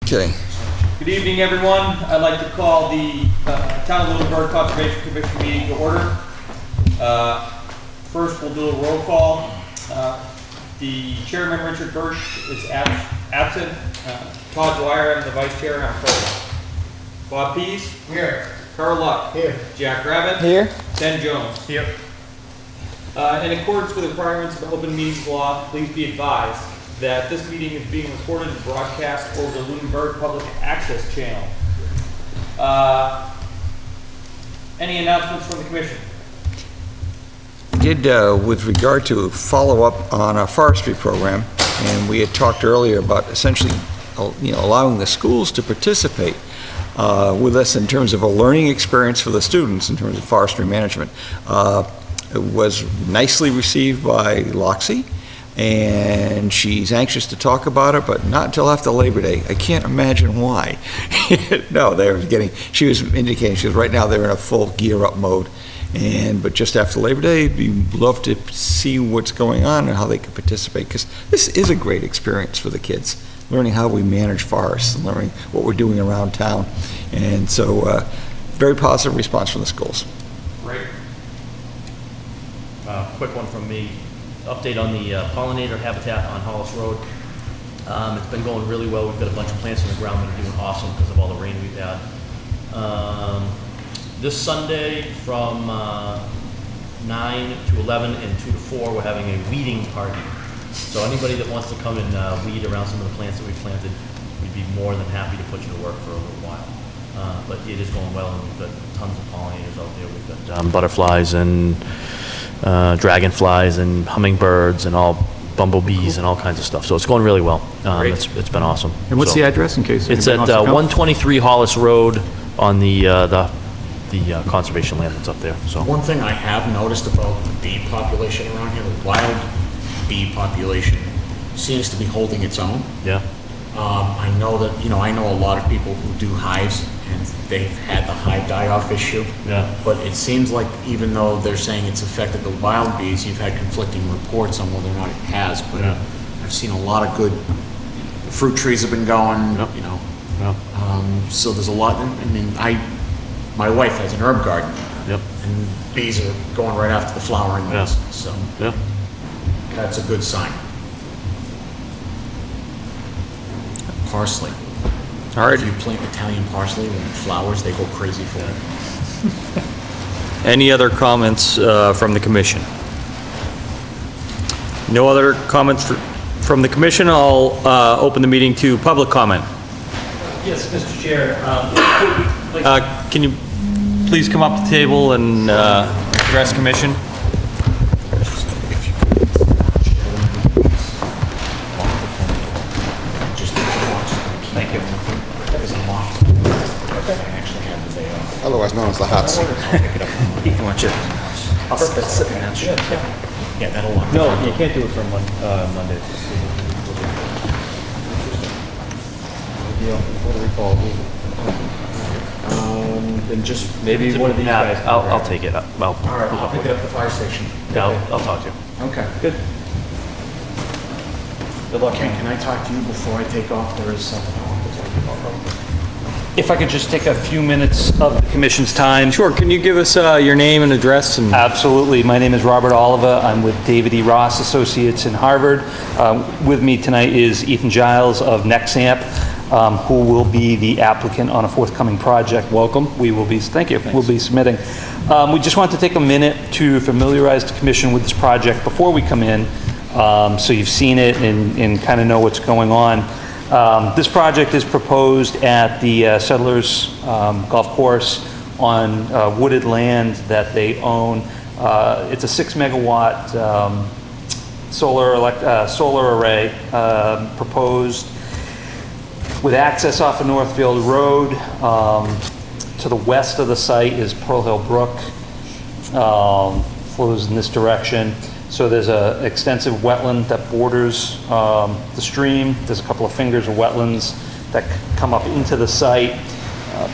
Okay. Good evening, everyone. I'd like to call the Town of Lunenburg Conservation Commission meeting to order. First, we'll do a roll call. The chairman, Richard Birch, is absent. Todd Dwyer, I'm the vice chair, and I'm present. Bob Pease. Here. Carl Luck. Here. Jack Rabbit. Here. Ken Jones. Here. In accordance with the requirements of the Open Meetings Law, please be advised that this meeting is being recorded and broadcast over the Lunenburg Public Access Channel. Any announcements from the commission? Did with regard to follow-up on our forestry program, and we had talked earlier about essentially allowing the schools to participate with us in terms of a learning experience for the students in terms of forestry management. It was nicely received by Loxie, and she's anxious to talk about it, but not until after Labor Day. I can't imagine why. No, she was indicating, right now they're in a full gear-up mode. But just after Labor Day, we'd love to see what's going on and how they can participate, because this is a great experience for the kids, learning how we manage forests and learning what we're doing around town. And so, very positive response from the schools. Great. Quick one from me. Update on the pollinator habitat on Hollis Road. It's been going really well. We've got a bunch of plants in the ground that are doing awesome because of all the rain we've had. This Sunday from 9 to 11 and 2 to 4, we're having a weeding party. So anybody that wants to come and weed around some of the plants that we've planted, we'd be more than happy to put you to work for a little while. But it is going well, and we've got tons of pollinators out there. We've got butterflies and dragonflies and hummingbirds and all bumblebees and all kinds of stuff. So it's going really well. It's been awesome. And what's the address in case it's at 123 Hollis Road on the conservation land that's up there. So One thing I have noticed about the bee population around here, the wild bee population seems to be holding its own. yeah, I know that, I know a lot of people who do hives, and they've had the hive die-off issue. Yeah. But it seems like even though they're saying it's affected the wild bees, you've had conflicting reports on whether or not it has. But Yeah. I've seen a lot of good, the fruit trees have been going, Yep. Yeah. So there's a lot, my wife has an herb garden. Yep. And bees are going right after the flowering ones, Yeah. so Yeah. that's a good sign. Parsley. All right. If you plant Italian parsley when it flowers, they go crazy for it. Any other comments from the commission? No other comments from the commission. I'll open the meeting to public comment. Yes, Mr. Chair. Can you please come up to the table and address commission? Thank you. That was a lot. I actually had the day off. Otherwise known as the hot seat. You want you? I'll sit in that shit. Yeah, that'll lock. No, you can't do it for Monday. Then just, Maybe one of these guys. I'll take it. all right, I'll pick it up at the fire station. I'll talk to you. Okay. Good. Good luck. Can I talk to you before I take off? There is something I want to talk about. If I could just take a few minutes of the commission's time. Sure. Can you give us your name and address? Absolutely. My name is Robert Oliva. I'm with David E. Ross Associates in Harvard. With me tonight is Ethan Giles of Nexamp, who will be the applicant on a forthcoming project. Welcome. We will be, thank you. We'll be submitting. We just want to take a minute to familiarize the commission with this project before we come in, so you've seen it and kind of know what's going on. This project is proposed at the Settlers Golf Course on wooded land that they own. It's a 6 megawatt solar array proposed with access off of Northfield Road. To the west of the site is Pearl Hill Brook, flows in this direction. So there's an extensive wetland that borders the stream. There's a couple of fingers of wetlands that come up into the site.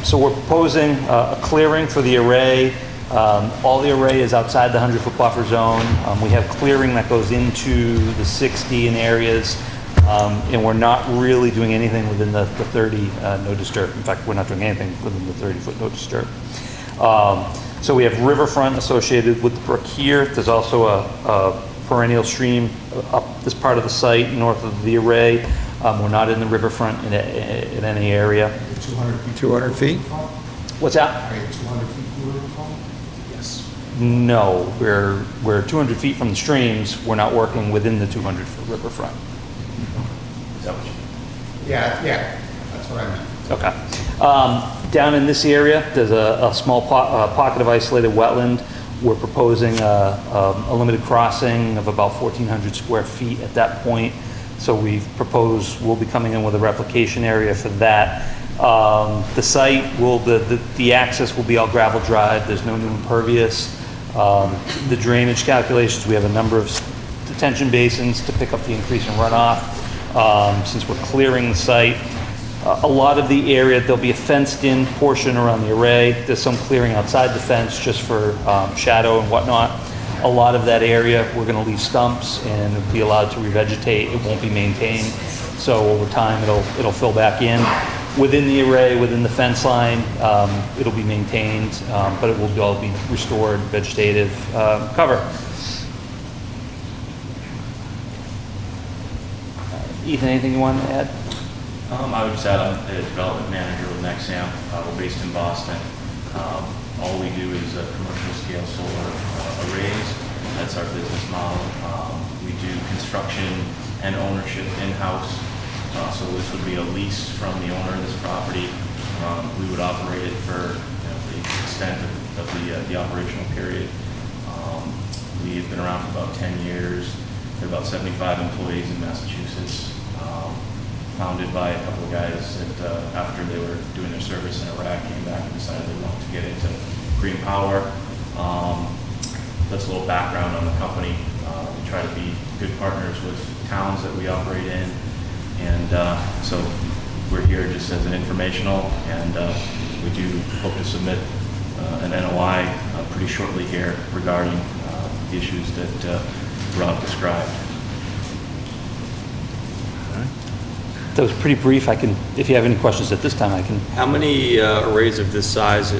So we're proposing a clearing for the array. All the array is outside the 100-foot buffer zone. We have clearing that goes into the 60 in areas And we're not really doing anything within the 30 no disturb. In fact, we're not doing anything within the 30-foot no disturb. So we have riverfront associated with the brook here. There's also a perennial stream up this part of the site north of the array. We're not in the riverfront in any area. 200 feet? What's that? No, we're 200 feet from the streams. We're not working within the 200-foot riverfront. Is that what you? Yeah, that's what I meant. Okay. Down in this area, there's a small pocket of isolated wetland. We're proposing a limited crossing of about 1,400 square feet at that point. So we've proposed, we'll be coming in with a replication area for that. The site will, the access will be all gravel drive. There's no new impervious. The drainage calculations, we have a number of detention basins to pick up the increase in runoff. Since we're clearing the site, a lot of the area, there'll be a fenced-in portion around the array. There's some clearing outside the fence just for shadow and whatnot. A lot of that area, we're going to leave stumps and it'll be allowed to revegetate. It won't be maintained. So over time, it'll fill back in. Within the array, within the fence line, it'll be maintained, but it will all be restored vegetative cover. Ethan, anything you want to add? I would just add I'm a development manager with Nexamp. We're based in Boston. All we do is commercial scale solar arrays. That's our business model. We do construction and ownership in-house. So this would be a lease from the owner of this property. We would operate it for the extent of the operational period. We have been around for about 10 years. There are about 75 employees in Massachusetts. Founded by a couple of guys that after they were doing their service in Iraq came back and decided they wanted to get into green power. That's a little background on the company. We try to be good partners with towns that we operate in. And so we're here just as an informational, and we do hope to submit an NOI pretty shortly here regarding the issues that Rob described. That was pretty brief. If you have any questions at this time, I can. How many arrays of this size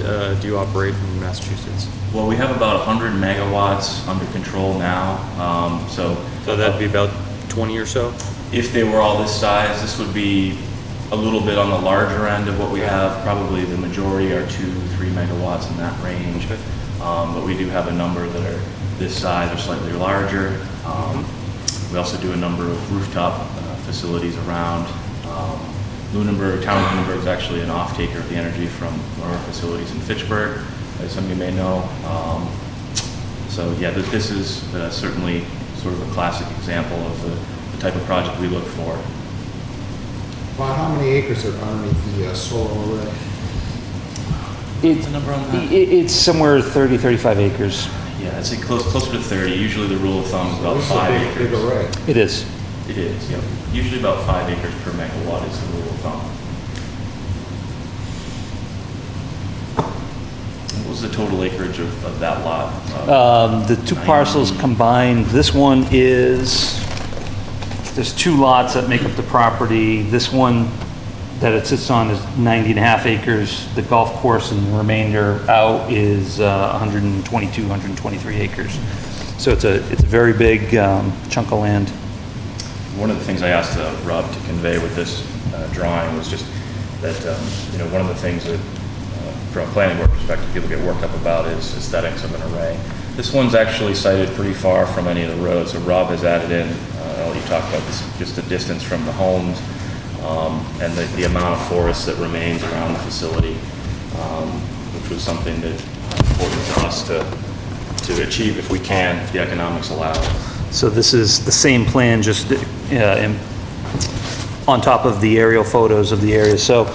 do you operate in Massachusetts? Well, we have about 100 megawatts under control now. So that'd be about 20 or so? If they were all this size, this would be a little bit on the larger end of what we have. Probably the majority are 2-3 megawatts in that range. But we do have a number that are this size or slightly larger. We also do a number of rooftop facilities around. Lunenburg, town of Lunenburg is actually an off-taker of the energy from one of our facilities in Fitchburg, as some of you may know. So yeah, this is certainly sort of a classic example of the type of project we look for. About how many acres are underneath the solar array? It's somewhere 30, 35 acres. Yeah, I'd say closer to 30. Usually the rule of thumb is about 5 acres. Big array. It is. It is, yeah. Usually about 5 acres per megawatt is the rule of thumb. What was the total acreage of that lot? The two parcels combined, this one there's two lots that make up the property. This one that it sits on is 90 and a half acres. The golf course and the remainder out is 122, 123 acres. So it's a very big chunk of land. One of the things I asked Rob to convey with this drawing was just that, one of the things that, from a planning board perspective, people get worked up about is aesthetics of an array. This one's actually sited pretty far from any of the roads, so Rob has added in, you talked about this, just the distance from the homes and the amount of forest that remains around the facility, which was something that important to us to achieve if we can, if the economics allow. So this is the same plan, just on top of the aerial photos of the area. So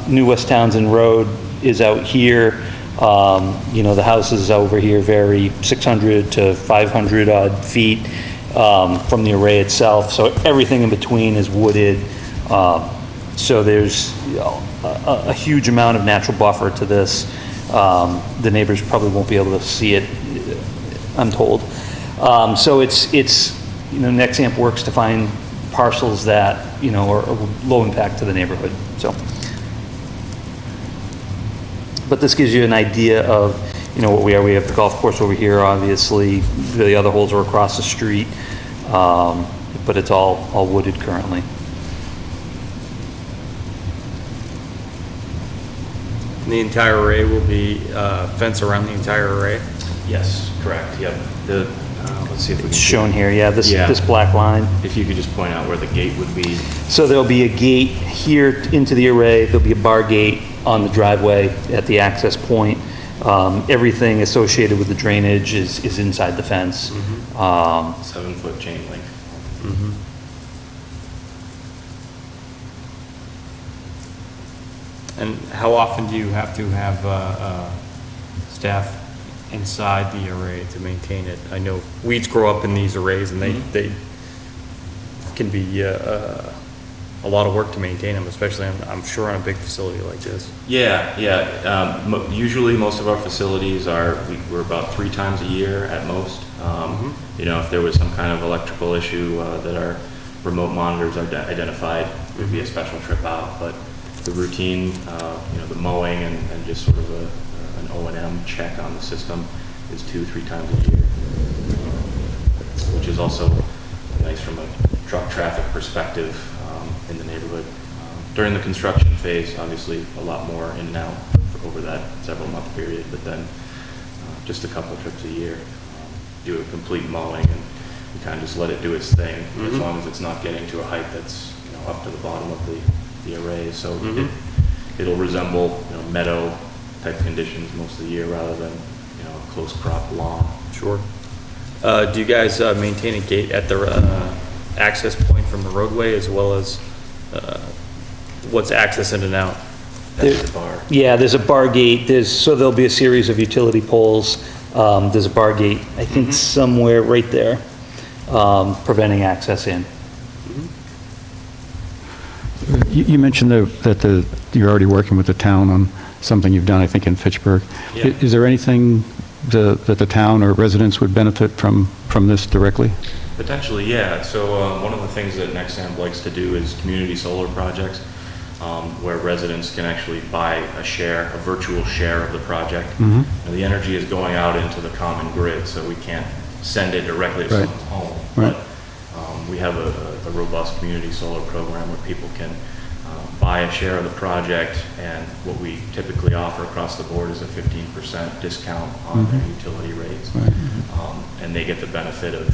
New West Townsend Road is out here. The houses over here vary 600 to 500 odd feet from the array itself. So everything in between is wooded. So there's a huge amount of natural buffer to this. The neighbors probably won't be able to see it, I'm told. So it's Nexamp works to find parcels that, you know, are low impact to the neighborhood, so. But this gives you an idea of, you know, what we are. We have the golf course over here, obviously. The other holes are across the street, but it's all wooded currently. The entire array will be fence around the entire array? Yes, correct, yep. Let's see if we can. It's shown here, yeah, this Yeah. black line. If you could just point out where the gate would be. So there'll be a gate here into the array, there'll be a bar gate on the driveway at the access point. Everything associated with the drainage is inside the fence. 7-foot chain link. And how often do you have to have staff inside the array to maintain it? I know weeds grow up in these arrays, and they can be a lot of work to maintain them, especially, I'm sure, on a big facility like this. Yeah. Usually, most of our facilities we're about 3 times a year at most. You know, if there was some kind of electrical issue that our remote monitors identified, it would be a special trip out. But the routine, you know, the mowing and just sort of an O&M check on the system is 2-3 times a year, which is also nice from a truck traffic perspective in the neighborhood. During the construction phase, obviously a lot more in and out over that several month period, but then just a couple trips a year. Do a complete mowing, and we kind of just let it do its thing, as long as it's not getting to a height that's, you know, up to the bottom of the array. So it'll resemble, you know, meadow type conditions most of the year rather than, you know, a close crop lawn. Sure. Do you guys maintain a gate at the access point from the roadway, as well as what's access in and out? That's the bar. Yeah, there's a bar gate, so there'll be a series of utility poles. There's a bar gate, I think somewhere right there, preventing access in. You mentioned that you're already working with the town on something you've done, I think, in Fitchburg. Yeah. Is there anything that the town or residents would benefit from this directly? Potentially, yeah. So one of the things that Nexamp likes to do is community solar projects, where residents can actually buy a virtual share of the project. And the energy is going out into the common grid, so we can't send it directly to someone's home. Right. But we have a robust community solar program where people can buy a share of the project, and what we typically offer across the board is a 15% discount on their utility rates. And they get the benefit of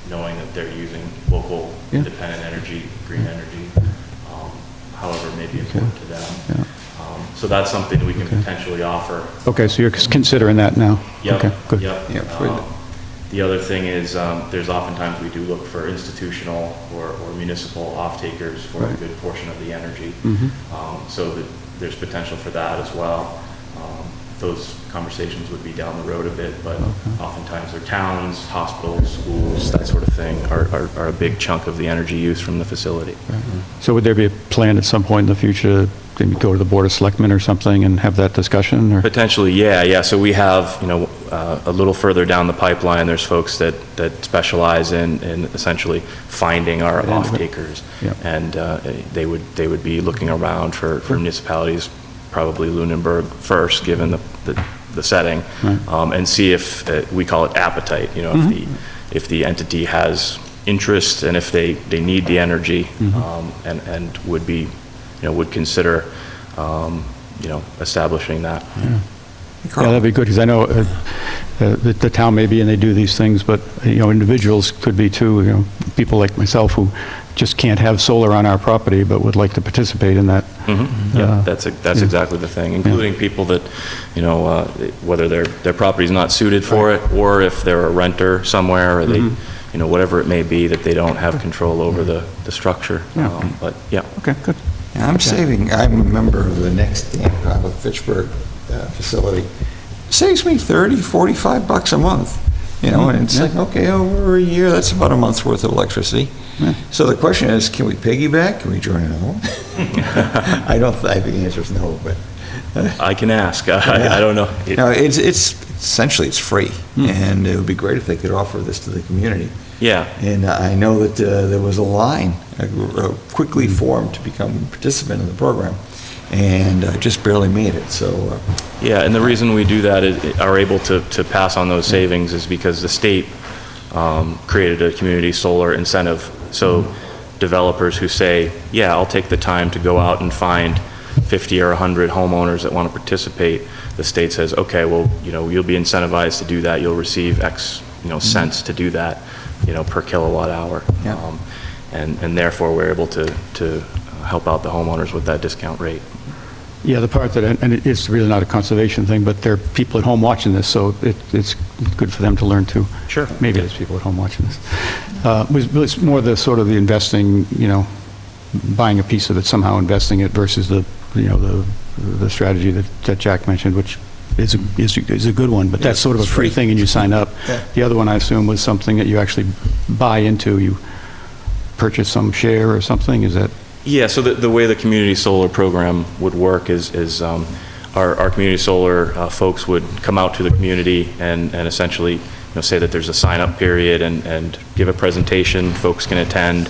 knowing that they're using local independent energy, green energy, however it may be important to them. So that's something we can potentially offer. Okay, so you're considering that now? Yep. Okay, good. Yep. The other thing is, there's oftentimes we do look for institutional or municipal off-takers for a good portion of the energy. So there's potential for that as well. Those conversations would be down the road a bit, but oftentimes they're towns, hospitals, schools, that sort of thing are a big chunk of the energy use from the facility. So would there be a plan at some point in the future to maybe go to the Board of Selectmen or something and have that discussion? Or? Potentially, yeah. So we have, you know, a little further down the pipeline, there's folks that specialize in essentially finding our off-takers. And they would be looking around for municipalities, probably Lunenburg first, given the setting, and see if we call it appetite. You know, if the entity has interest and if they need the energy, and would be, you know, would consider, you know, establishing that. Yeah, that'd be good, because I know the town may be, and they do these things, but, you know, individuals could be too, you know, people like myself who just can't have solar on our property, but would like to participate in that. Yeah, that's exactly the thing, including people that, you know, whether their property's not suited for it, or if they're a renter somewhere, or they, you know, whatever it may be, that they don't have control over the structure. But, yeah. Okay, good. I'm a member of the Nexamp out of Fitchburg facility. Saves me $30-45 a month, you know, and it's like, okay, over a year, that's about a month's worth of electricity. So the question is, can we piggyback? Can we join it home? I think the answer is no, but. I can ask. I don't know. No, it's essentially, it's free, and it would be great if they could offer this to the community. Yeah. And I know that there was a line quickly formed to become a participant in the program, and just barely made it, so. Yeah, and the reason we do that is, are able to pass on those savings is because the state created a community solar incentive. So developers who say, yeah, I'll take the time to go out and find 50 or 100 homeowners that want to participate, the state says, okay, well, you'll be incentivized to do that. You'll receive X, cents to do that, per kilowatt hour. Yeah. And therefore, we're able to help out the homeowners with that discount rate. Yeah, the part that, and it's really not a conservation thing, but there are people at home watching this, so it's good for them to learn too. Sure. Maybe there's people at home watching this. It's more the sort of the investing, buying a piece of it, somehow investing it versus the strategy that Jack mentioned, which is a good one, but that's sort of a free thing and you sign up. Yeah. The other one, I assume, was something that you actually buy into. You purchase some share or something, is that? Yeah, so the way the community solar program would work is our community solar folks would come out to the community and essentially say that there's a sign-up period and give a presentation. Folks can attend,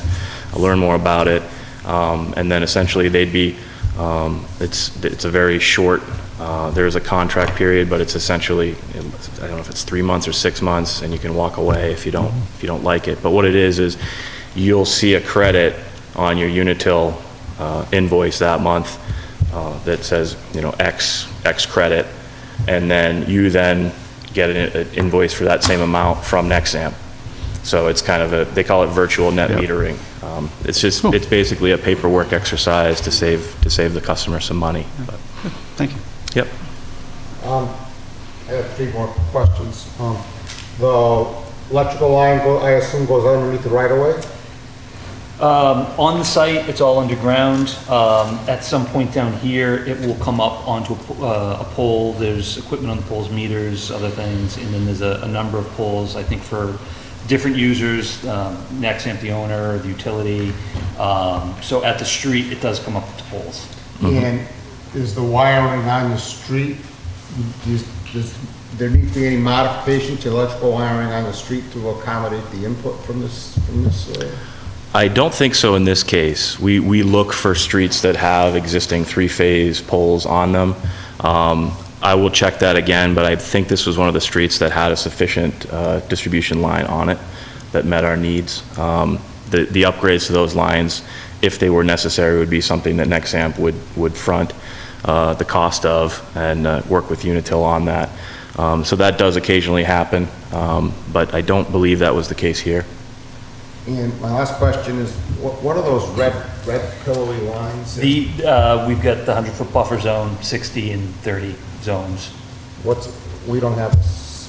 learn more about it, and then essentially they'd be, it's a very short, there's a contract period, but it's essentially, I don't know if it's 3 months or 6 months, and you can walk away if you don't like it. But what it is you'll see a credit on your Unitil invoice that month that says, X credit, and then you then get an invoice for that same amount from Nexamp. So it's kind of they call it virtual net metering. It's just, it's basically a paperwork exercise to save the customer some money. But, Thank you. yep. I have 3 more questions. The electrical line, I assume, goes underneath the right-of-way? On the site, it's all underground. At some point down here, it will come up onto a pole. There's equipment on the poles, meters, other things, and then there's a number of poles, I think, for different users, Nexamp, the owner, the utility. So at the street, it does come up to poles. And is the wiring on the street, does there need to be any modification to electrical wiring on the street to accommodate the input from this? I don't think so in this case. We look for streets that have existing 3-phase poles on them. I will check that again, but I think this was one of the streets that had a sufficient distribution line on it that met our needs. The upgrades to those lines, if they were necessary, would be something that Nexamp would front the cost of and work with Unitil on that. So that does occasionally happen, but I don't believe that was the case here. And my last question is, what are those red pillowy lines? We've got the 100-foot buffer zone, 60 and 30 zones. We don't have,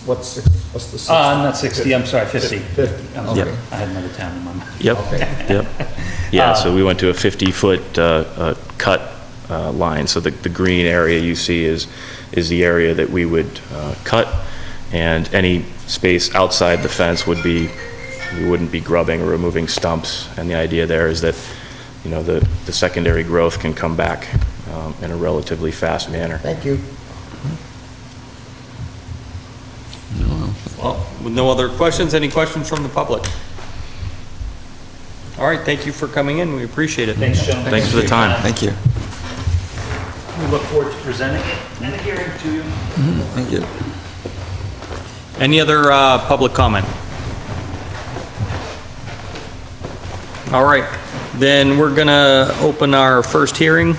what's the 60? Not 60, I'm sorry, 50. 50, I'm okay. sorry. I had another town in my mind. Yep, Okay. yep. Yeah, so we went to a 50-foot cut line. So the green area you see is the area that we would cut, and any space outside the fence would be, we wouldn't be grubbing or removing stumps. And the idea there is that, the secondary growth can come back in a relatively fast manner. Thank you. Well, with no other questions, any questions from the public? All right, thank you for coming in, we appreciate it. Thanks, gentlemen. Thanks for the time. Thank you. We look forward to presenting it and the hearing to you. Thank you. Any other public comment? All right, then we're gonna open our first hearing.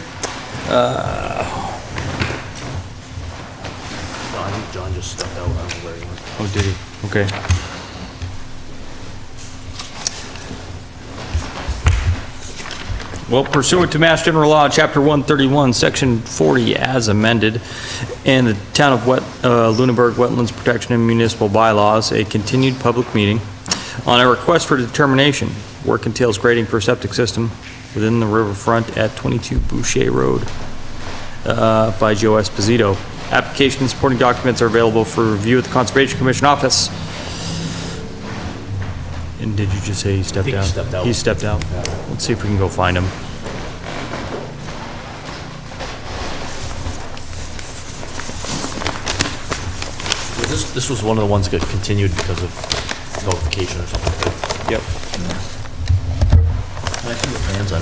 John just stepped out, I don't know where he went. Oh, did he? Okay. Well, pursuant to Mass General Law, Chapter 131, Section 40, as amended, and the Town of Lunenburg Wetlands Protection and Municipal Bylaws, a continued public meeting on a request for determination. Work entails grading for septic system within the riverfront at 22 Boucher Road by Joe Esposito. Application and supporting documents are available for review at the Conservation Commission office. And did you just say he stepped think he out? stepped out. He stepped out. Let's see if we can go find him. This was one of the ones that got continued because of notification or something. Yep. Can I see the plans on?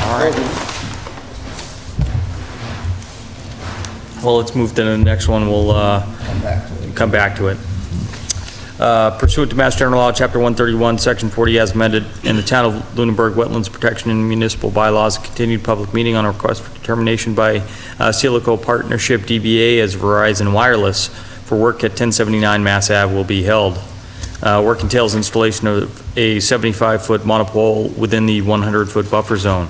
All right. Well, let's move to the next one. We'll come back to it. Pursuant to Mass General Law, Chapter 131, Section 40, as amended, in the Town of Lunenburg Wetlands Protection and Municipal Bylaws, a continued public meeting on a request for determination by Silico Partnership DBA as Verizon Wireless for work at 1079 Mass Ave will be held. Work entails installation of a 75-foot monopole within the 100-foot buffer zone.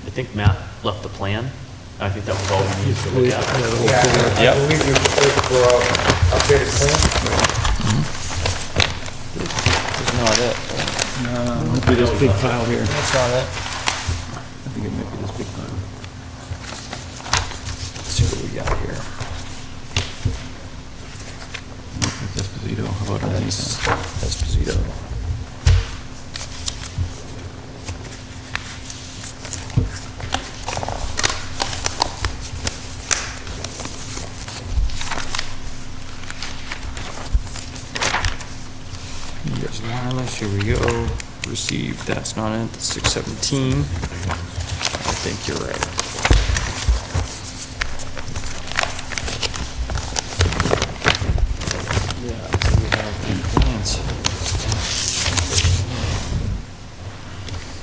I think Matt left the plan. I think that was all we needed to look at. Yeah, I believe you prepared for updated plan. That's not it. Maybe this big file here. That's not it. I think it might be this big one. Let's see what we got here. Esposito, how about underneath that? Esposito. Yes, wireless, here we go. Received, that's not it, that's 617. I think you're right. Yeah, so we have the plans.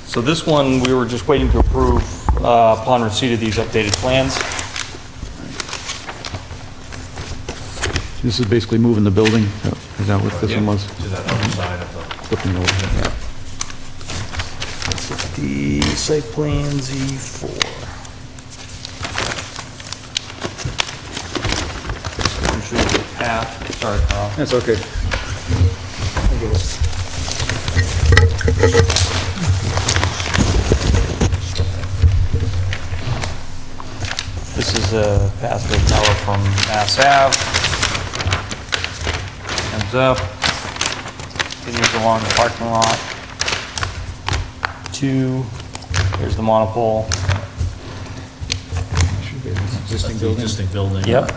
So this one, we were just waiting to approve upon receipt of these updated plans. This is basically moving the building. Is that what this one was? To that other side of the... Flipping over. This is the site plan Z4. I'm sure the path, sorry, Carl. That's okay. This is a path to the tower from Mass Ave. Comes up, continues along the parking lot. 2, here's the monopole. Existing building? Existing building. Yep. I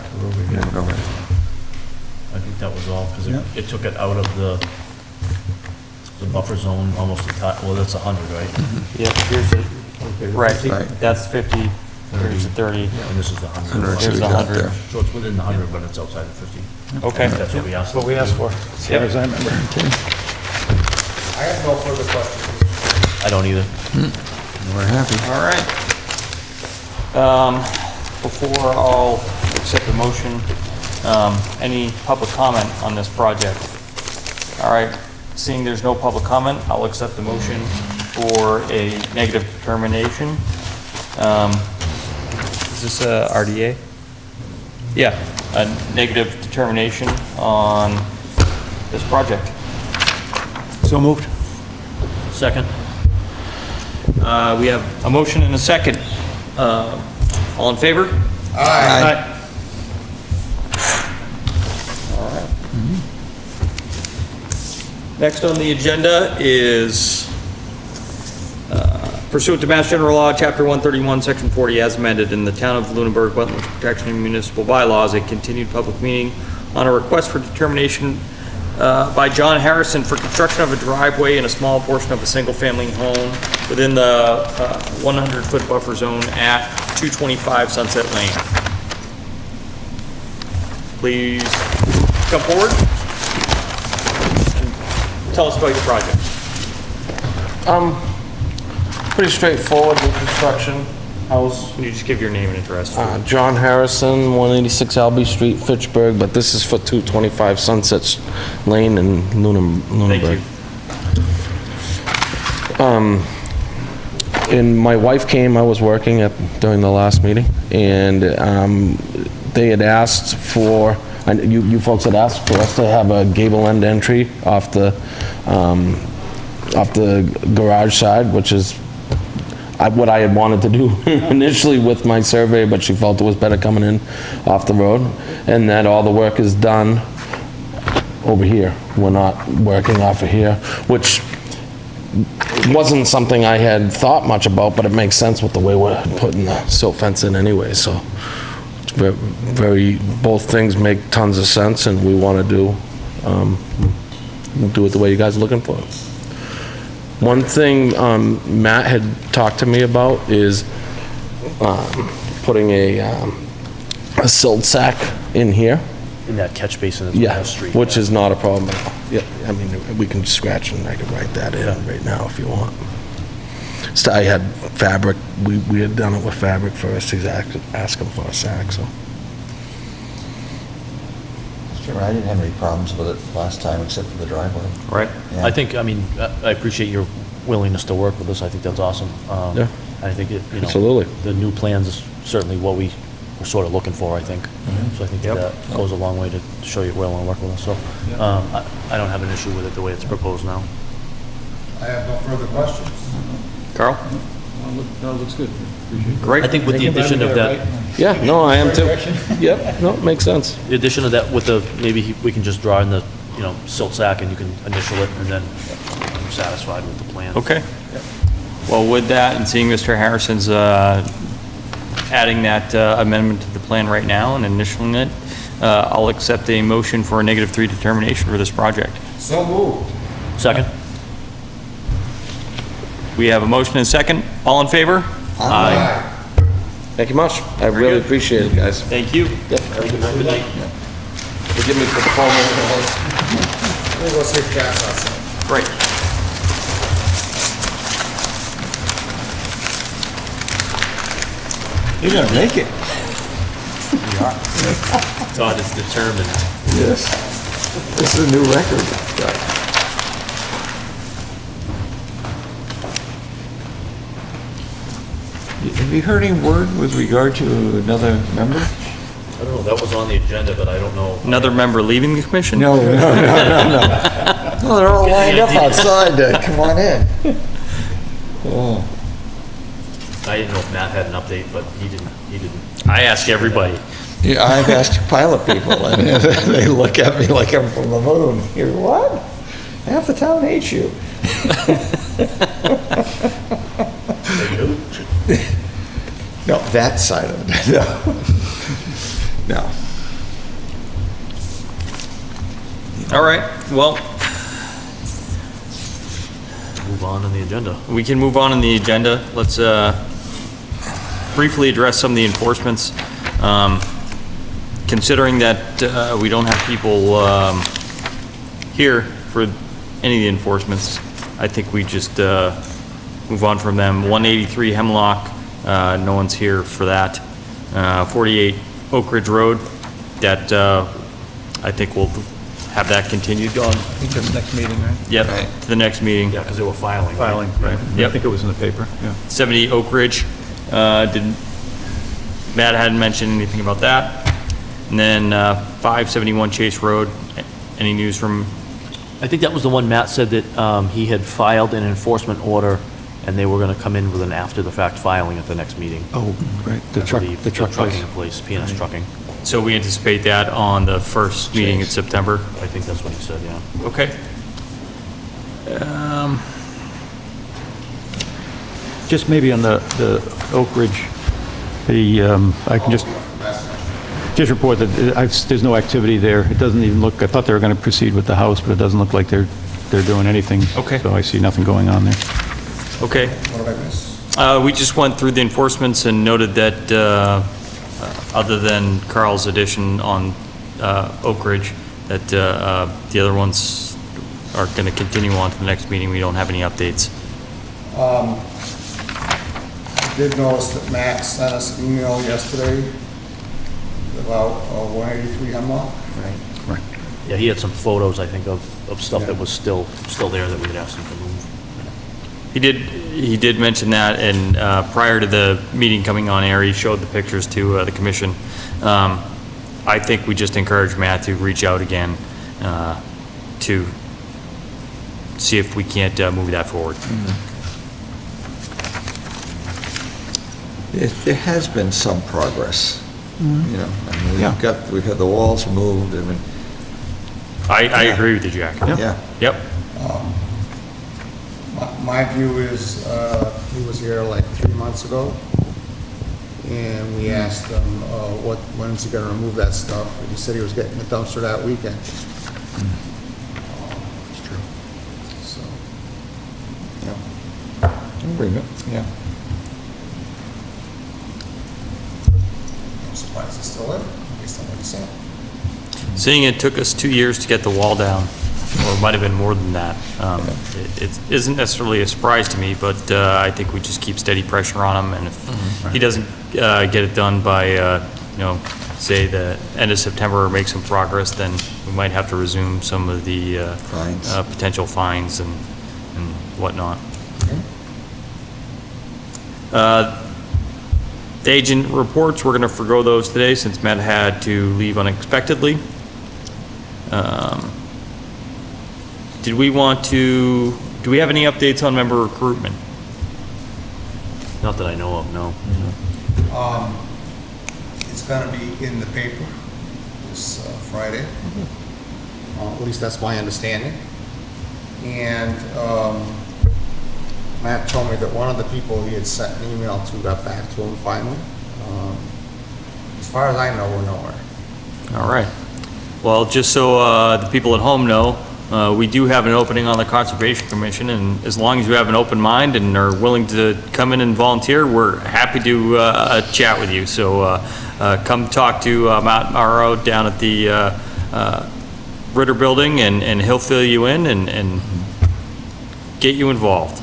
think that was all, because it took it out of the buffer zone almost, well, that's 100, right? Yep, here's it. Right, Right. that's 50, here's the 30, And this is the 100. 100, here's the so we got 100. there. So it's within the 100, but it's outside the 50. Okay. That's what we asked. What we asked for. As far as I remember. I have no further questions. I don't either. We're happy. All right. Before I'll accept the motion, any public comment on this project? All right, seeing there's no public comment, I'll accept the motion for a negative determination. Is this a RDA? Yeah, a negative determination on this project. So moved. Second? We have a motion and a second. All in favor? Aye. Next on the agenda is pursuant to Mass General Law, Chapter 131, Section 40, as amended in the Town of Lunenburg Wetlands Protection and Municipal Bylaws, a continued public meeting on a request for determination by John Harrison for construction of a driveway in a small portion of a single-family home within the 100-foot buffer zone at 225 Sunset Lane. Please come forward and tell us about your project. Pretty straightforward with construction, house. Can you just give your name and address? John Harrison, 186 Algae Street, Fitchburg, but this is for 225 Sunset Lane in Lunenburg. Thank you. And my wife came, I was working during the last meeting, and they had asked for, you folks had asked for us to have a gable end entry off the garage side, which is what I had wanted to do initially with my survey, but she felt it was better coming in off the road, and that all the work is done over here. We're not working off of here, which wasn't something I had thought much about, but it makes sense with the way we're putting the silt fence in anyway, so both things make tons of sense, and we want to do it the way you guys are looking for. One thing Matt had talked to me about is putting a silt sack in here. In that catch basin that's on Yeah, the street. which is not a problem at all. Yeah, I mean, we can scratch and I can write that in right now if you want. So I had fabric, we had done it with fabric first, he's asking for a sack, so. Sure, I didn't have any problems with it last time except for the driveway. Right. Yeah. I think, I mean, I appreciate your willingness to work with us. I think that's awesome. Yeah. I think it, you know. Absolutely. The new plans is certainly what we were sort of looking for, I think. So I think that goes a long way to show you willing to work with us. So, I don't have an issue with it the way it's proposed now. I have no further questions. Carl? No, it looks good. Great. I think with the addition of that, Yeah, no, I am too. Yep, no, makes sense. the addition of that with the, maybe we can just draw in the, you know, silt sack and you can initial it and then I'm satisfied with the plan. Okay. Well, with that, and seeing Mr. Harrison's adding that amendment to the plan right now and initialing it, I'll accept a motion for a -3 determination for this project. So moved. Second? We have a motion and a second. All in favor? Aye. Thank you much. I really appreciate it, guys. Thank you. Yep. Good night. Forgive me for the phone. Let me go see if Cat's outside. Great. You're gonna make it. Todd is determined. Yes. This is a new record. Have you heard any word with regard to another member? I don't know, that was on the agenda, but I don't know. Another member leaving the commission? No. No, they're all lined up outside to come on in. Oh. I didn't know if Matt had an update, but he didn't. I ask everybody. Yeah, I've asked pilot people, and they look at me like I'm from the moon. You're what? Half the town hates you. No, that side of it. No. All right, well, Move on the agenda. we can move on in the agenda. Let's briefly address some of the enforcements. Considering that we don't have people here for any of the enforcements, I think we just move on from them. 183 Hemlock, no one's here for that. 48 Oak Ridge Road, that I think we'll have that continued on. I think that's next meeting, right? Yep, Right. to the next meeting. Yeah, because they were filing. right? Filing, right. Yep. I think it was in the paper, yeah. 70 Oak Ridge, Matt hadn't mentioned anything about that. And then 571 Chase Road, any news from, I think that was the one Matt said that he had filed an enforcement order and they were going to come in with an after-the-fact filing at the next meeting. Oh, right, the I truck, believe. the truck Trucking place. in place, PNS Trucking. so we anticipate that on the first meeting in September? I think that's what he said, yeah. Okay. Just maybe on the Oak Ridge, I can just report that there's no activity there. It doesn't even look, I thought they were going to proceed with the house, but it doesn't look like they're doing anything. Okay. So I see nothing going on there. Okay. What did I miss? We just went through the enforcements and noted that other than Carl's addition on Oak Ridge, that the other ones are going to continue on to the next meeting. We don't have any updates. I did notice that Matt sent us an email yesterday about 183 Hemlock. Right. Yeah, he had some photos, I think, of stuff that was still there that we had asked him to move. He did mention that, and prior to the meeting coming on air, he showed the pictures to the commission. I think we just encourage Matt to reach out again to see if we can't move that forward. There has been some progress, you know. I mean, Yeah. we've had the walls moved, I mean, I agree with you, Jack. yeah. Yep. My view is, he was here like 3 months ago, and we asked him, when is he gonna remove that stuff? And he said he was getting the dumpster that weekend. It's true. So, Agreement, yeah. I'm surprised it's still there, based on what he said. Seeing it took us 2 years to get the wall down, or it might have been more than that. It isn't necessarily a surprise to me, but I think we just keep steady pressure on him, and if he doesn't get it done by, say the end of September or make some progress, then we might have to resume some of the Fines. potential fines and whatnot. The agent reports, we're going to forego those today since Matt had to leave unexpectedly. Do we have any updates on member recruitment? Not that I know of, no. It's gonna be in the paper this Friday. At least that's my understanding. And Matt told me that one of the people he had sent an email to got back to him finally. As far as I know, we're nowhere. All right. Well, just so the people at home know, we do have an opening on the Conservation Commission, and as long as you have an open mind and are willing to come in and volunteer, we're happy to chat with you. So come talk to Matt Morrow down at the Ritter Building, and he'll fill you in and get you involved.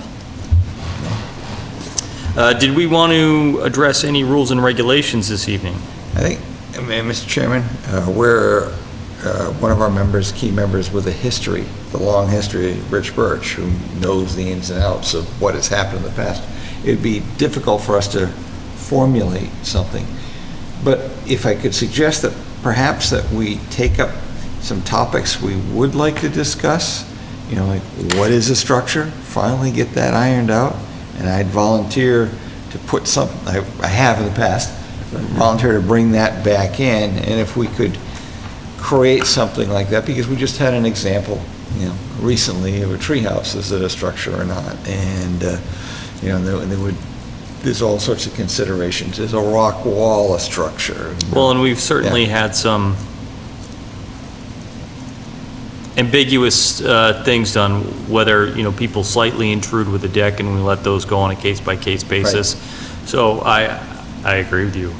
Did we want to address any rules and regulations this evening? I think, Mr. Chairman, we're one of our members, key members with a history, the long history, Rich Birch, who knows the ins and outs of what has happened in the past. It'd be difficult for us to formulate something. But if I could suggest that perhaps that we take up some topics we would like to discuss, like what is a structure? Finally get that ironed out. And I'd volunteer to put some, I have in the past, volunteer to bring that back in. And if we could create something like that, because we just had an example, recently of a treehouse. Is it a structure or not? And, there's all sorts of considerations. Is a rock wall a structure? Well, and we've certainly had some ambiguous things done, whether, people slightly intrude with the deck and we let those go on a case-by-case basis. So I agree with you.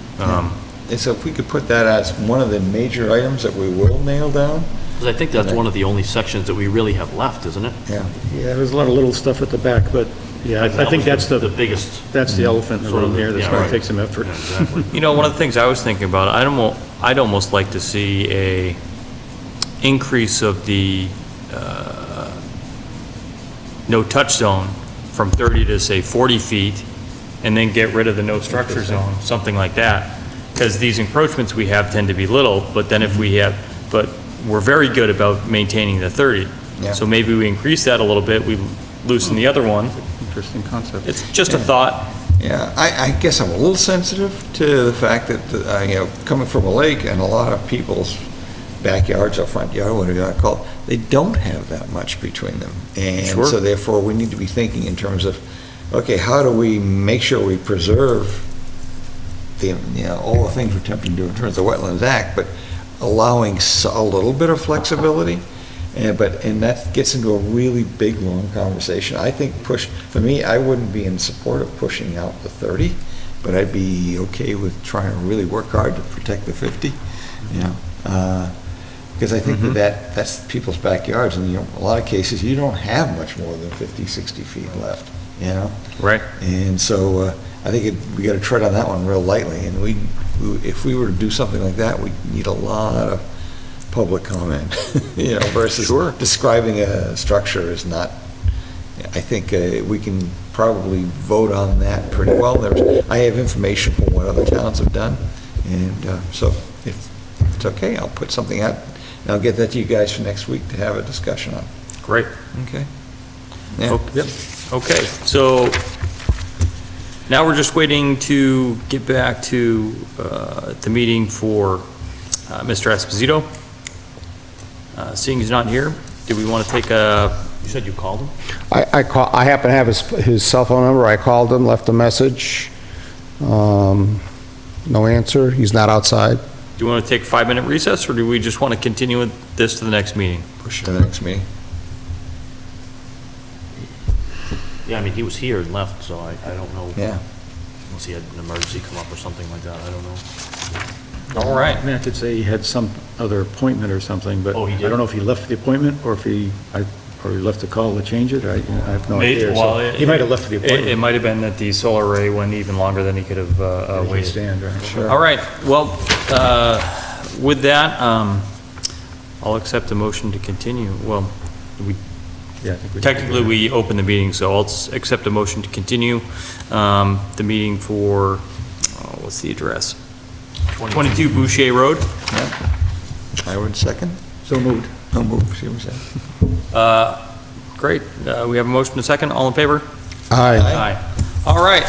And so if we could put that as one of the major items that we will nail down. Because I think that's one of the only sections that we really have left, isn't it? Yeah. Yeah, there's a lot of little stuff at the back, but, yeah, I think that's the biggest. that's the elephant in the room here that's Yeah, going right. to take some effort. Yeah, exactly. One of the things I was thinking about, I'd almost like to see a increase of the no-touch zone from 30 to, say, 40 feet, and then get rid of the no-structure zone, something like that. Because these encroachments we have tend to be little, but then but we're very good about maintaining the 30. Yeah. So maybe we increase that a little bit, we loosen the other one. Interesting concept. It's just a thought. Yeah, I guess I'm a little sensitive to the fact that, coming from a lake and a lot of people's backyards or front yard, whatever you want to call it, they don't have that much between them. And Sure. so therefore, we need to be thinking in terms of, okay, how do we make sure we preserve all the things we're attempting to do in terms of the Wetlands Act, but allowing a little bit of flexibility, and that gets into a really big, long conversation. I think for me, I wouldn't be in support of pushing out the 30, but I'd be okay with trying to really work hard to protect the 50, because I think that's people's backyards, and a lot of cases, you don't have much more than 50, 60 feet left, Right. And so I think we got to tread on that one real lightly, and if we were to do something like that, we'd need a lot of public comment, versus describing a structure is not. I think we can probably vote on that pretty well. I have information from what other towns have done, and so if it's okay, I'll put something out, and I'll get that to you guys for next week to have a discussion on. Great. Okay? Yeah. Okay, so now we're just waiting to get back to the meeting for Mr. Esposito. Seeing he's not here, do we want to take You said you called him? I happen to have his cell phone number. I called him, left a message. no answer. He's not outside. Do you want to take a 5-minute recess, or do we just want to continue with this to the next meeting? Push to the next meeting. Yeah, I mean, he was here and left, so I don't know. Yeah. Unless he had an emergency come up or something like that, I don't know. All right. I mean, I could say he had some other appointment or something, but Oh, he I did? don't know if he left the appointment or if he left a call to change it. I have no idea. So Well, he might have left the It appointment. might have been that the solar array went even longer than he could have He waited. stand, right? Sure. All right, well, with that, I'll accept a motion to continue. Well, Yeah, I think we- technically, we opened the meeting, so I'll accept a motion to continue the meeting for, what's the address? 22 Boucher Road. I would second. So moved. No move, see what I'm saying? Great, we have a motion to second, all in favor? Aye. Aye. All right.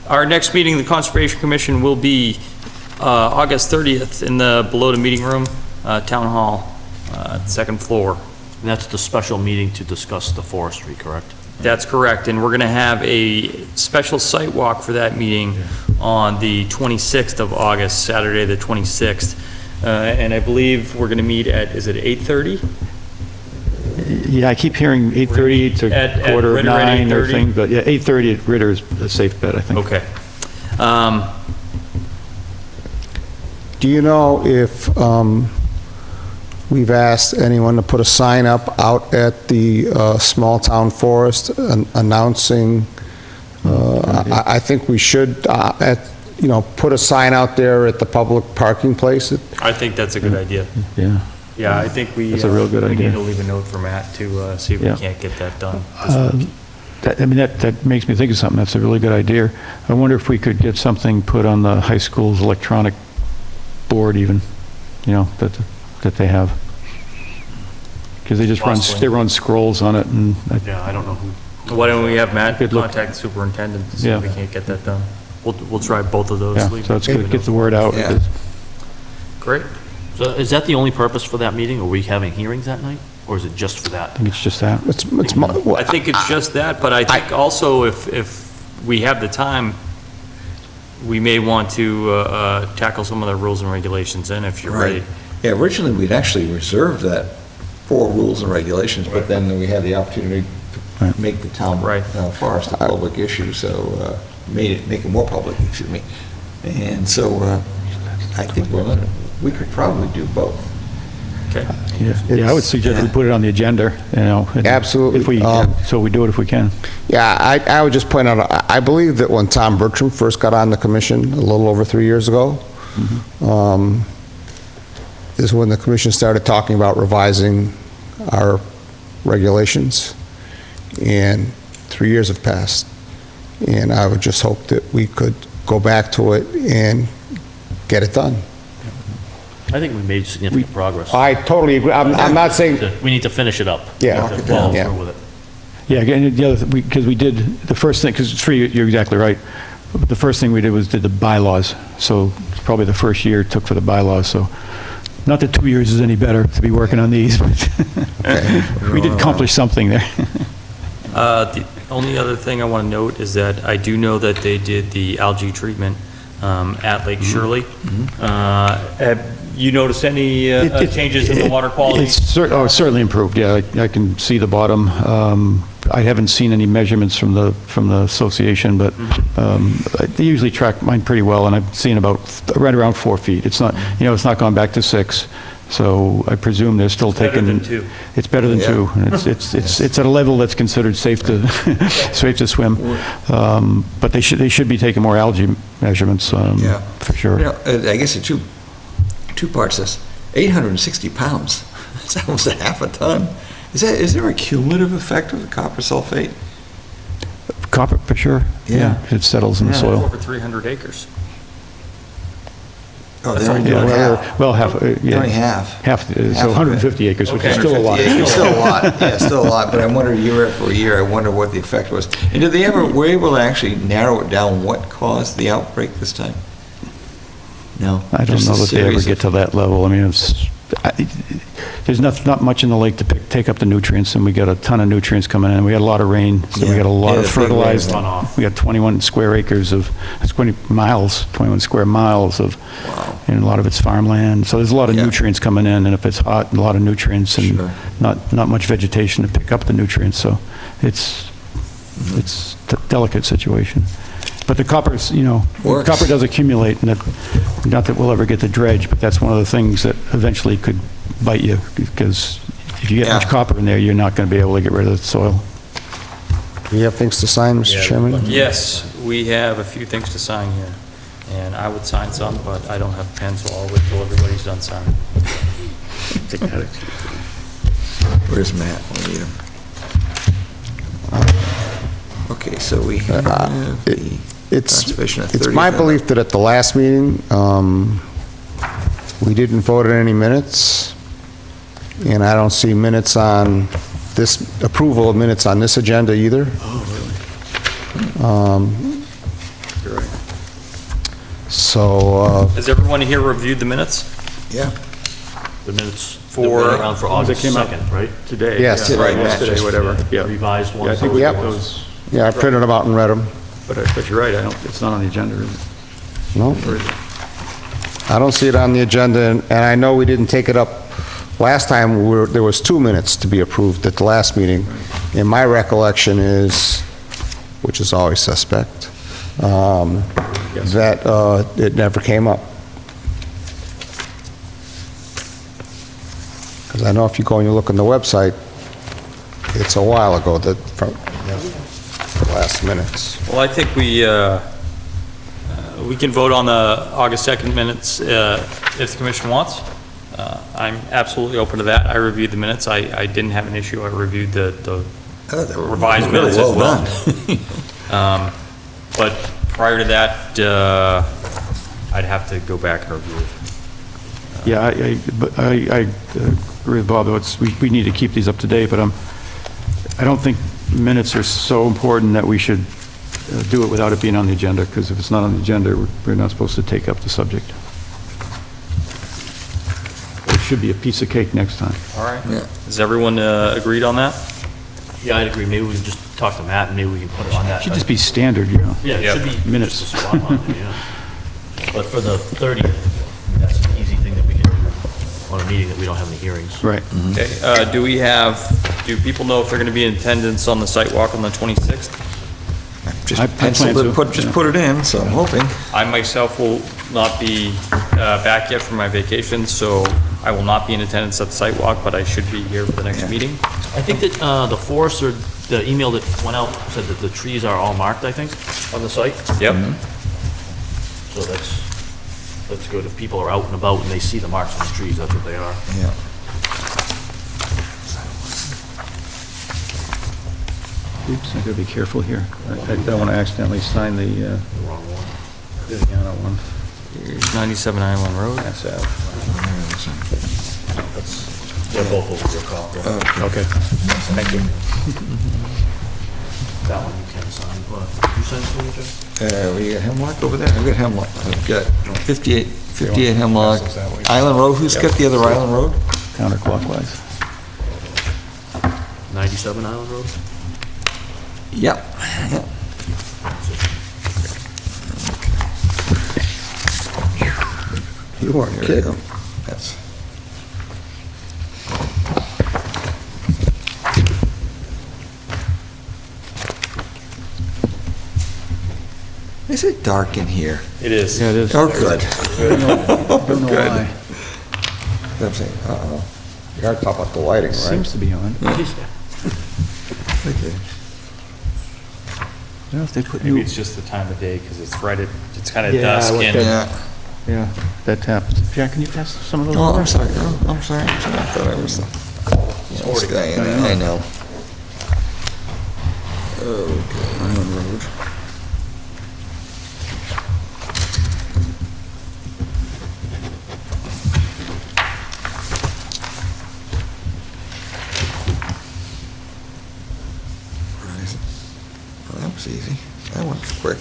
Our next meeting, the Conservation Commission, will be August 30th in the below the meeting room, Town Hall, second floor. And that's the special meeting to discuss the forestry, correct? That's correct, and we're going to have a special site walk for that meeting on the 26th of August, Saturday, the 26th. And I believe we're going to meet at, is it 8:30? Yeah, I keep hearing 8:30 to At quarter of Ritter at 9 or 8:30? thing, but yeah, 8:30 at Ritter is a safe bet, I think. Okay. Do you know if we've asked anyone to put a sign up out at the small town forest announcing, I think we should, put a sign out there at the public parking place? I think that's a good idea. Yeah. Yeah, I think we. That's a real good We idea. need to leave a note for Matt to see if we Yeah. can't get that done this week. That makes me think of something. That's a really good idea. I wonder if we could get something put on the high school's electronic board even, that they have. Because they just Possibly. they run scrolls on it and, Yeah, I don't know who. Why don't we have Matt Good look. contact the superintendent to see if we Yeah. can't get that done? We'll try both of those. yeah, Leave- so it's leave good a to get note. the word out. Yeah. Great. So is that the only purpose for that meeting? Are we having hearings that night? Or is it just for that? I think it's just that. I think it's just that, but I think also if we have the time, we may want to tackle some of the rules and regulations in if you're ready. Right. Yeah, originally, we'd actually reserved that for rules and regulations, but then we had the opportunity to Right. make the town Right. forest a public issue, so make it more public, excuse me. And so I think we could probably do both. Okay. Yeah, I would suggest we put it on the agenda, and Absolutely. If we, so we do it if we can. Yeah, I would just point out, I believe that when Tom Bertram first got on the commission, a little over 3 years ago, is when the commission started talking about revising our regulations, and 3 years have passed. And I would just hope that we could go back to it and get it done. I think we made significant progress. I totally agree. I'm not saying, We need to finish it up. Yeah. We need to follow Yeah. through with it. Yeah, again, the other, because we did, the first thing, because you're exactly right. The first thing we did was did the bylaws, so it's probably the first year it took for the bylaws, so not that 2 years is any better to be working on these, but we did accomplish something there. The only other thing I want to note is that I do know that they did the algae treatment at Lake Shirley. Have you noticed any changes in the water quality? It's certainly improved, yeah. I can see the bottom. I haven't seen any measurements from the association, but they usually track mine pretty well, and I've seen about right around 4 feet. It's not, it's not gone back to 6, so I presume they're still better taking. than 2. It's better than Yeah. 2. And it's at a level that's considered safe to safe to swim. But they should be taking more algae measurements. Yeah. For sure. I guess the two parts to this, 860 pounds, that's almost a half a ton. Is there a cumulative effect of the copper sulfate? Copper, for sure. Yeah. It settles in the It's soil. over 300 acres. Oh, That's they're all only doing half. Well, half, yeah. Only half. Half, Half of so it. 150 acres, which is Okay. still a lot. 150 acres, still a lot, yeah, still a lot, but I wonder year after year, I wonder what the effect was. And did they ever, were able to actually narrow it down, what caused the outbreak this time? No. I don't just know a that they ever series get of- to that level. I mean, it's there's not much in the lake to take up the nutrients, and we got a ton of nutrients coming in. We had a lot of rain, so we got a lot of Yeah, the big rain fertilized. runoff. We got 21 square acres of, 21 square miles of, and a lot of it's farmland. So there's a lot of Yeah. nutrients coming in, and if it's hot, a lot of nutrients, and Sure. not much vegetation to pick up the nutrients, so it's a delicate situation. But the copper's, Works. copper does accumulate, and not that we'll ever get the dredge, but that's one of the things that eventually could bite you, because if you get much Yeah. copper in there, you're not going to be able to get rid of the soil. Do you have things to sign, Mr. Chairman? Yes, we have a few things to sign here, and I would sign some, but I don't have a pen, so I'll wait till everybody's done signing. Where's Matt? We'll need him. Okay, so we have the Conservation It's Authority. my belief that at the last meeting, we didn't vote on any minutes, and I don't see minutes on this, approval of minutes on this agenda either. You're right. So, Has everyone here reviewed the minutes? Yeah. The minutes For- that were around for Ones that August came out 2nd, right? Today. Yes. yeah, Right, yesterday, whatever, yeah. Revised Yeah, I ones. think we Yep. got those, yeah, I printed them out and read them. but you're right, it's not on the agenda, is it? No, Or is it? I don't see it on the agenda, and I know we didn't take it up last time. There was 2 minutes to be approved at the last meeting, and my recollection is, which is always suspect, that it never came up. Because I know if you go and you look on the website, it's a while ago that, from the last minutes. Well, I think we can vote on the August 2nd minutes if the commission wants. I'm absolutely open to that. I reviewed the minutes. I didn't have an issue. I reviewed the They were revised really minutes as well. done. But prior to that, I'd have to go back and review it. Yeah, I agree with Bob, though, we need to keep these up to date, but I don't think minutes are so important that we should do it without it being on the agenda, because if it's not on the agenda, we're not supposed to take up the subject. It should be a piece of cake next time. All right. Yeah. Is everyone agreed on that? Yeah, I'd agree. Maybe we can just talk to Matt and maybe we can put it on that. It should just be standard, Yeah, it should be Minutes. just a spot on it, yeah. But for the 30th, that's an easy thing that we can do on a meeting that we don't have any hearings. Right. Okay, do people know if they're going to be in attendance on the site walk on the 26th? Just I penciled plan it, to, just yeah. put it in, so I'm hoping. I myself will not be back yet from my vacation, so I will not be in attendance at the site walk, but I should be here for the next meeting. I think that the forester, the email that went out said that the trees are all marked, I think, on the site. Yep. So that's good. If people are out and about and they see the marks on the trees, that's what they are. Yeah. Oops, I gotta be careful here. I don't want to accidentally sign the Wrong one. Viviana one. 97 Island Road. That's out. They're both over your call. Okay. Thank you. That one you can sign, but did you sign signature? We got Hemlock over there? I've got Hemlock. I've got 58 Hemlock. Island Road, who's got the other Island Road? Counterclockwise. 97 Island Road? Yep. Yep. You weren't There we kidding. go. That's. Is it dark in here? It is. Yeah, it is. Oh, good. Don't know why. I'm saying, uh-oh. You gotta talk about the lighting, right? Seems to be on. Okay. I don't know if they put Maybe new... it's just the time of day, because it's right at, it's kind of Yeah, dusk like and. Yeah. Yeah, that tap. Jack, can you pass some of those? Oh, over? I'm sorry. Oh, I'm sorry. I thought I was this guy in there. I know. Okay, Island Road. Horizon. Well, that was easy. That went quick.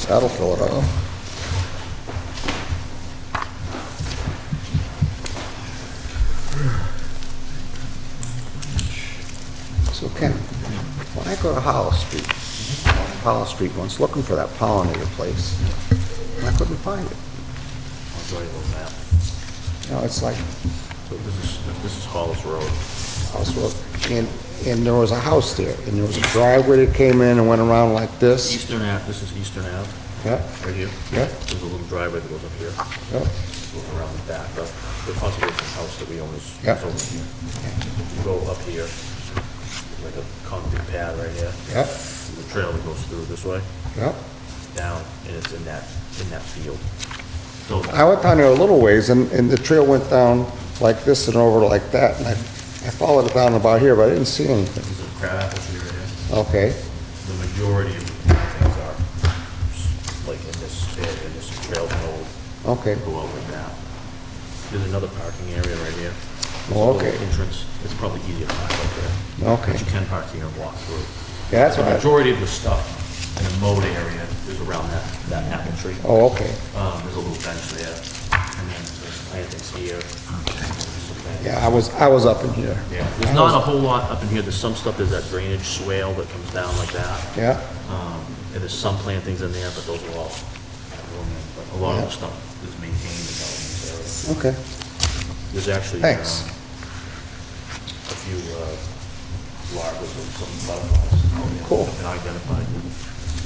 That'll fill it up. So Ken, when I go to Hollis Street once, looking for that pollinator place, and I couldn't find it. I'll draw you a little map. You know, it's like So this is Hollis Road. House Road, and there was a house there, and there was a driveway that came in and went around like this. Eastern Ave, this is Eastern Ave, Yeah, right here. yeah, There's a little driveway that goes up here, yeah. goes around the back. The conservation house that we own is Yeah. over here. You go up here, like a concrete pad right here. Yeah. The trail that goes through this way, Yeah. down, and it's in that field. So I went down there a little ways, and the trail went down like this and over like that, and I followed it down about here, but I didn't see anything. there's a crab apple tree right here. Okay, The majority of the things are like in this area, in this trail road, okay. go out like that. There's another parking area right here. There's Oh, a little okay. Entrance, it's probably easier to park out there. Okay. But you can park here and walk through. Yeah, that's The what I, majority of the stuff in the mowed area is around that apple tree. oh, okay. There's a little bench there, and then there's plantings here. Yeah, I was up in here. Yeah, there's not a whole lot up in here. There's some stuff, there's that drainage swale that comes down like that. Yeah, And there's some plantings in there, but those are all, but a lot of the stuff is maintained in this area. okay. There's actually, Thanks. a few, larvas of some butterflies. Cool. Been identified,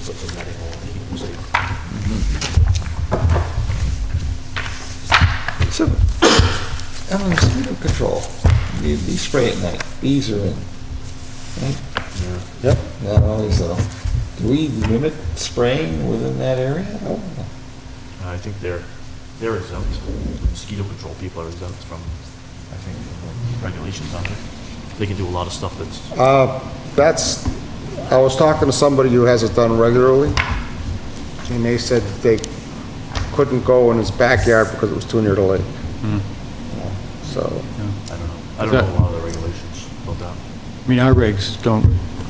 put some netting on, to keep them safe. So, mosquito control, you spray at night, bees are in. Right? Yep. Not always though. Do we limit spraying within that area? No. I think they're exempt. Mosquito control people are exempt from, I think, regulations on it. They can do a lot of stuff that's, I was talking to somebody who has it done regularly, and they said that they couldn't go in his backyard because it was too near the lake. So, I don't know a lot of the regulations about that. I mean, our regs don't,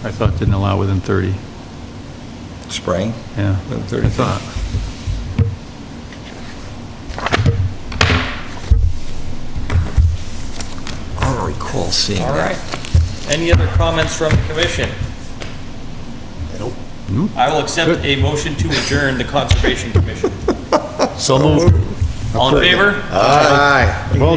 I thought didn't allow within 30. Spraying? Yeah, Within 30 I thought. I don't recall seeing All that. right. Any other comments from the commission? Nope. I will accept a motion to adjourn the Conservation Commission. So moved. All in favor? aye. Well,